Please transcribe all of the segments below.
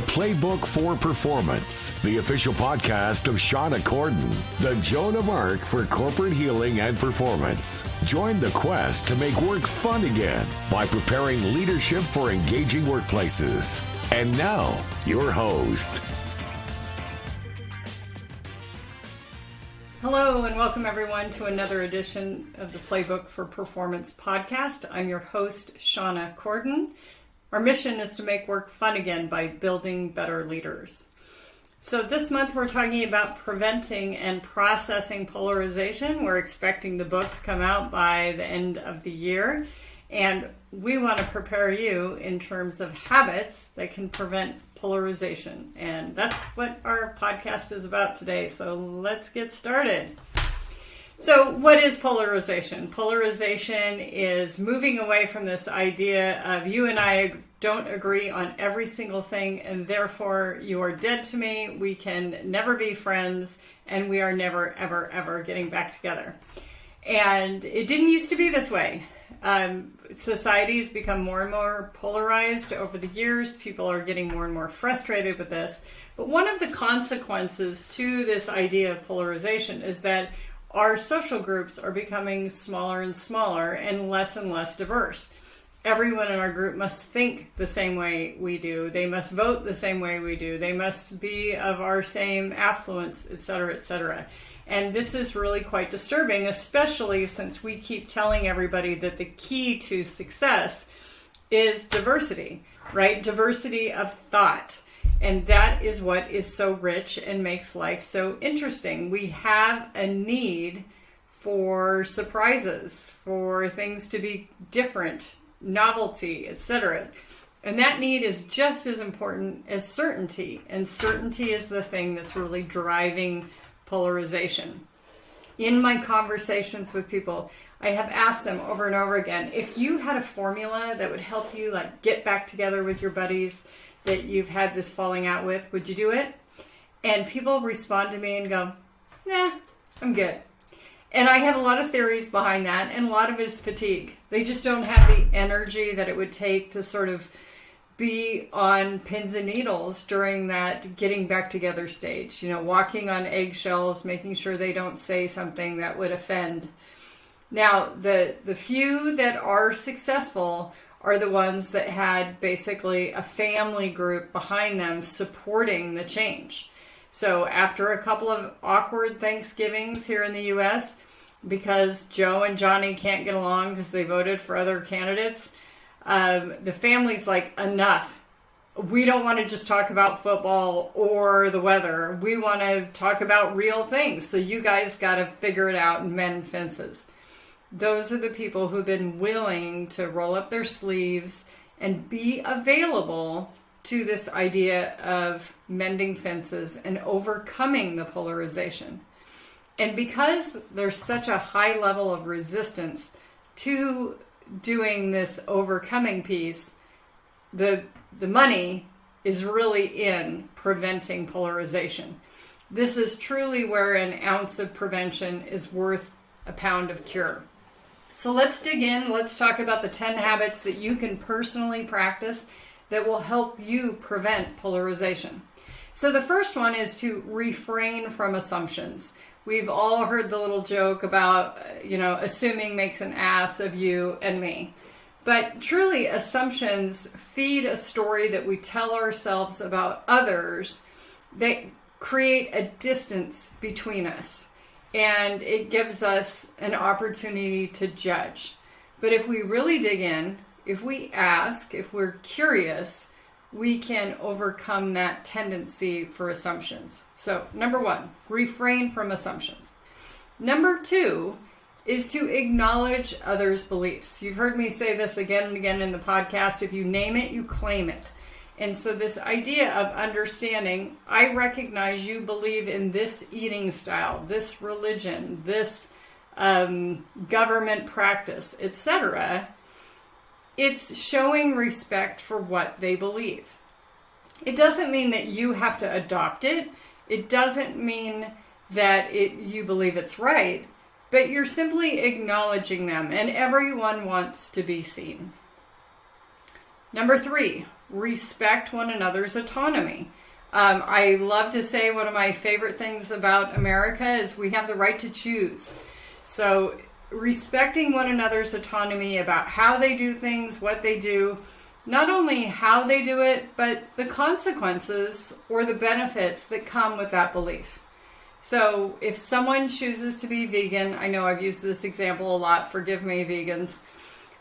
Playbook for Performance, the official podcast of Shauna Corden, the Joan of Arc for corporate healing and performance. Join the quest to make work fun again by preparing leadership for engaging workplaces. And now, your host. Hello and welcome everyone to another edition of the Playbook for Performance podcast. I'm your host, Shauna Corden. Our mission is to make work fun again by building better leaders. So this month we're talking about preventing and processing polarization. We're expecting the book to come out by the end of the year. And we want to prepare you in terms of habits that can prevent polarization. And that's what our podcast is about today. So let's get started. So what is polarization? Polarization is moving away from this idea of you and I don't agree on every single thing, and therefore you are dead to me. We can never be friends, and we are never, ever, ever getting back together. And it didn't used to be this way. Society's become more and more polarized over the years. People are getting more and more frustrated with this. But one of the consequences to this idea of polarization is that our social groups are becoming smaller and smaller and less diverse. Everyone in our group must think the same way we do. They must vote the same way we do. They must be of our same affluence, etc., etc. And this is really quite disturbing, especially since we keep telling everybody that the key to success is diversity, right? Diversity of thought. And that is what is so rich and makes life so interesting. We have a need for surprises, for things to be different, novelty, etc. And that need is just as important as certainty. And certainty is the thing that's really driving polarization. In my conversations with people, I have asked them over and over again, if you had a formula that would help you like get back together with your buddies that you've had this falling out with, would you do it? And people respond to me and go, nah, I'm good. And I have a lot of theories behind that, and a lot of it is fatigue. They just don't have the energy that it would take to sort of be on pins and needles during that getting back together stage. You know, walking on eggshells, making sure they don't say something that would offend. Now, the few that are successful are the ones that had basically a family group behind them supporting the change. So after a couple of awkward Thanksgivings here in the U.S., because Joe and Johnny can't get along because they voted for other candidates, the family's like, enough. We don't want to just talk about football or the weather. We want to talk about real things. So you guys got to figure it out and mend fences. Those are the people who've been willing to roll up their sleeves and be available to this idea of mending fences and overcoming the polarization. And because there's such a high level of resistance to doing this overcoming piece, the money is really in preventing polarization. This is truly where an ounce of prevention is worth a pound of cure. So let's dig in. Let's talk about the 10 habits that you can personally practice that will help you prevent polarization. So the first one is to refrain from assumptions. We've all heard the little joke about, assuming makes an ass of you and me. But truly, assumptions feed a story that we tell ourselves about others that create a distance between us. And it gives us an opportunity to judge. But if we really dig in, if we ask, if we're curious, we can overcome that tendency for assumptions. So, number one, refrain from assumptions. Number two is to acknowledge others' beliefs. You've heard me say this again and again in the podcast. If you name it, you claim it. And so this idea of understanding, I recognize you believe in this eating style, this religion, this government practice, etc. It's showing respect for what they believe. It doesn't mean that you have to adopt it. It doesn't mean that you believe it's right, but you're simply acknowledging them, and everyone wants to be seen. Number three, respect one another's autonomy. I love to say one of my favorite things about America is we have the right to choose. So respecting one another's autonomy about how they do things, what they do, not only how they do it, but the consequences or the benefits that come with that belief. So if someone chooses to be vegan, I know I've used this example a lot, forgive me, vegans.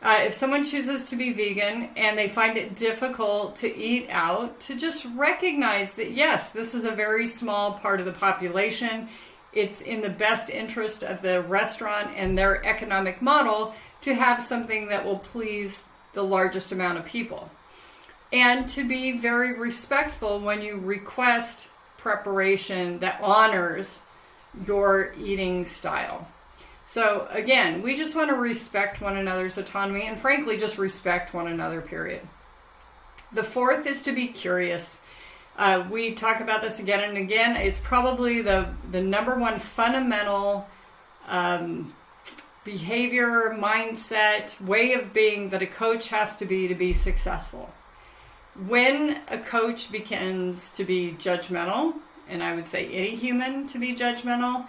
If someone chooses to be vegan and they find it difficult to eat out, to just recognize that, yes, this is a very small part of the population. It's in the best interest of the restaurant and their economic model to have something that will please the largest amount of people. And to be very respectful when you request preparation that honors your eating style. So again, we just want to respect one another's autonomy and frankly just respect one another, period. The fourth is to be curious. We talk about this again and again. It's probably the number one fundamental behavior, mindset, way of being that a coach has to be successful. When a coach begins to be judgmental, and I would say any human to be judgmental,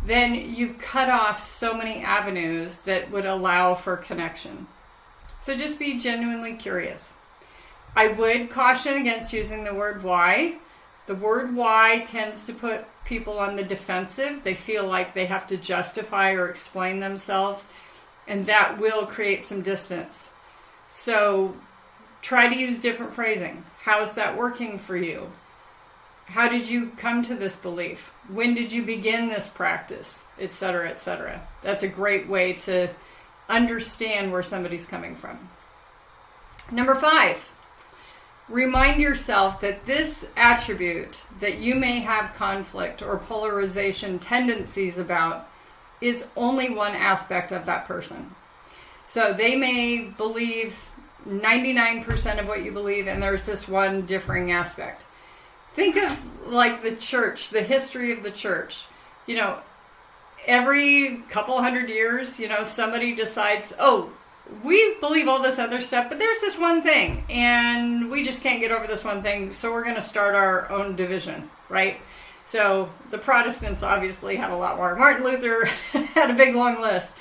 then you've cut off so many avenues that would allow for connection. So just be genuinely curious. I would caution against using the word why. The word why tends to put people on the defensive. They feel like they have to justify or explain themselves, and that will create some distance. So try to use different phrasing. How's that working for you? How did you come to this belief? When did you begin this practice? Etc., etc. That's a great way to understand where somebody's coming from. Number 5, remind yourself that this attribute that you may have conflict or polarization tendencies about is only one aspect of that person. So they may believe 99% of what you believe, and there's this one differing aspect. Think of like the church, the history of the church. You know, every couple hundred years, somebody decides, oh, we believe all this other stuff, but there's this one thing, and we just can't get over this one thing, so we're going to start our own division, right? So the Protestants obviously had a lot more. Martin Luther had a big, long list.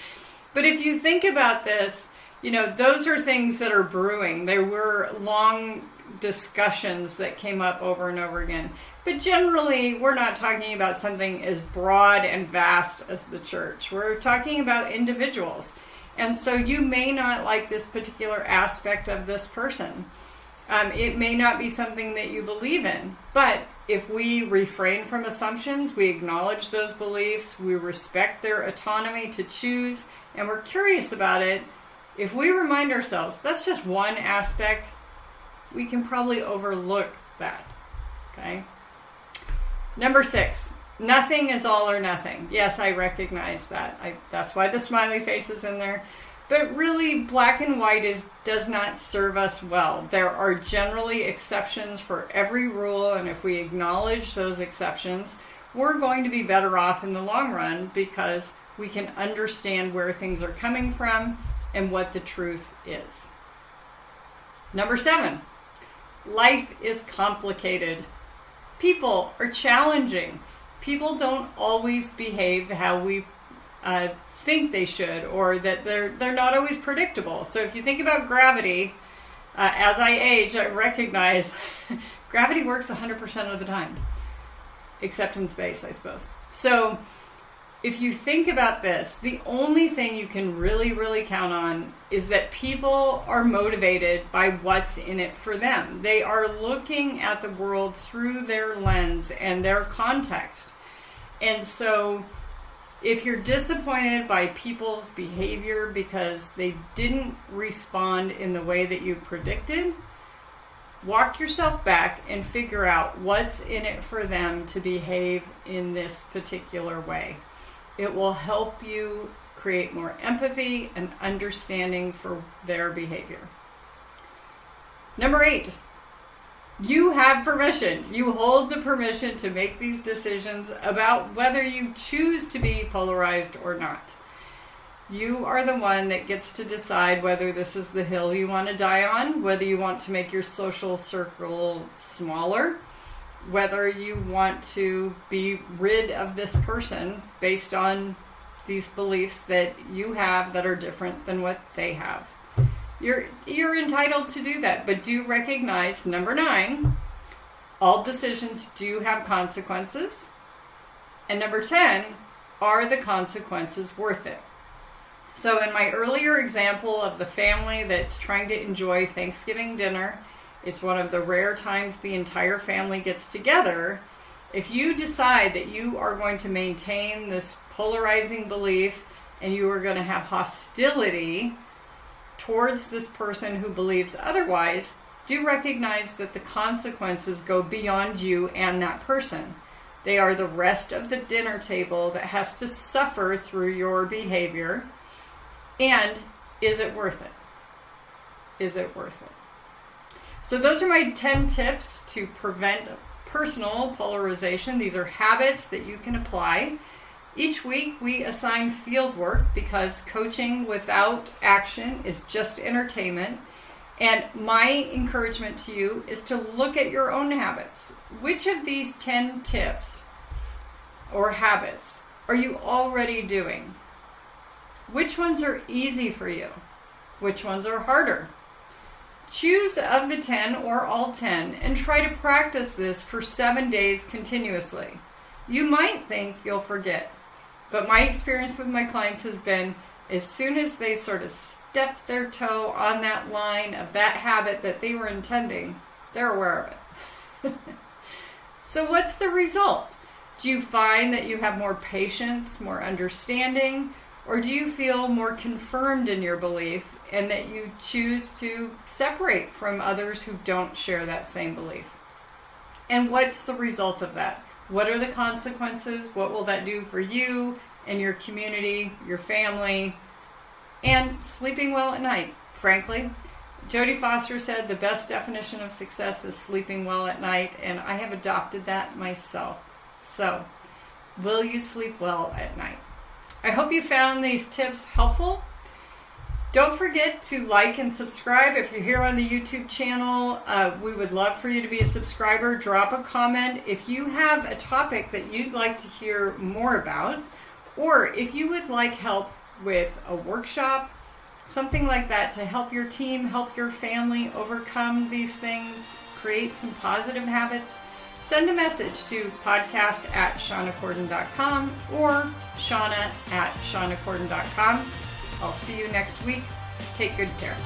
But if you think about this, those are things that are brewing. There were long discussions that came up over and over again. But generally, we're not talking about something as broad and vast as the church. We're talking about individuals. And so you may not like this particular aspect of this person. It may not be something that you believe in. But if we refrain from assumptions, we acknowledge those beliefs, we respect their autonomy to choose, and we're curious about it, if we remind ourselves that's just one aspect, we can probably overlook that. Okay? Number 6, nothing is all or nothing. Yes, I recognize that. That's why the smiley face is in there. But really, black and white does not serve us well. There are generally exceptions for every rule, and if we acknowledge those exceptions, we're going to be better off in the long run because we can understand where things are coming from and what the truth is. Number 7, life is complicated. People are challenging. People don't always behave how we think they should, or that they're not always predictable. So if you think about gravity, as I age, I recognize gravity works 100% of the time, except in space, I suppose. So if you think about this, the only thing you can really, really count on is that people are motivated by what's in it for them. They are looking at the world through their lens and their context. And so if you're disappointed by people's behavior because they didn't respond in the way that you predicted, walk yourself back and figure out what's in it for them to behave in this particular way. It will help you create more empathy and understanding for their behavior. Number 8, you have permission. You hold the permission to make these decisions about whether you choose to be polarized or not. You are the one that gets to decide whether this is the hill you want to die on, whether you want to make your social circle smaller, whether you want to be rid of this person based on these beliefs that you have that are different than what they have. You're entitled to do that, but do recognize, number 9, all decisions do have consequences. And number 10, are the consequences worth it? So in my earlier example of the family that's trying to enjoy Thanksgiving dinner, it's one of the rare times the entire family gets together. If you decide that you are going to maintain this polarizing belief and you are going to have hostility towards this person who believes otherwise, do recognize that the consequences go beyond you and that person. They are the rest of the dinner table that has to suffer through your behavior. And is it worth it? Is it worth it? So those are my 10 tips to prevent personal polarization. These are habits that you can apply. Each week we assign Fieldwork because coaching without action is just entertainment. And my encouragement to you is to look at your own habits. Which of these 10 tips or habits are you already doing? Which ones are easy for you? Which ones are harder? Choose of the 10 or all 10 and try to practice this for 7 days continuously. You might think you'll forget, but my experience with my clients has been as soon as they sort of step their toe on that line of that habit that they were intending, they're aware of it. So what's the result? Do you find that you have more patience, more understanding, or do you feel more confirmed in your belief and that you choose to separate from others who don't share that same belief? And what's the result of that? What are the consequences? What will that do for you and your community, your family, and sleeping well at night? Frankly, Jodie Foster said the best definition of success is sleeping well at night, and I have adopted that myself. So, will you sleep well at night? I hope you found these tips helpful. Don't forget to like and subscribe if you're here on the YouTube channel. We would love for you to be a subscriber. Drop a comment if you have a topic that you'd like to hear more about, or if you would like help with a workshop, something like that to help your team, help your family overcome these things, create some positive habits. Send a message to podcast@ShaunaCorden.com or Shauna@ShaunaCorden.com. I'll see you next week. Take good care.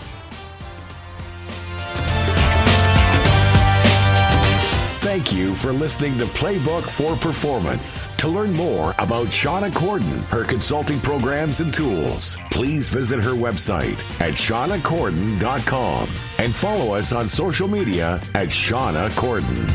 Thank you for listening to Playbook for Performance. To learn more about Shauna Corden, her consulting programs and tools, please visit her website at ShaunaCorden.com and follow us on social media at Shauna Corden.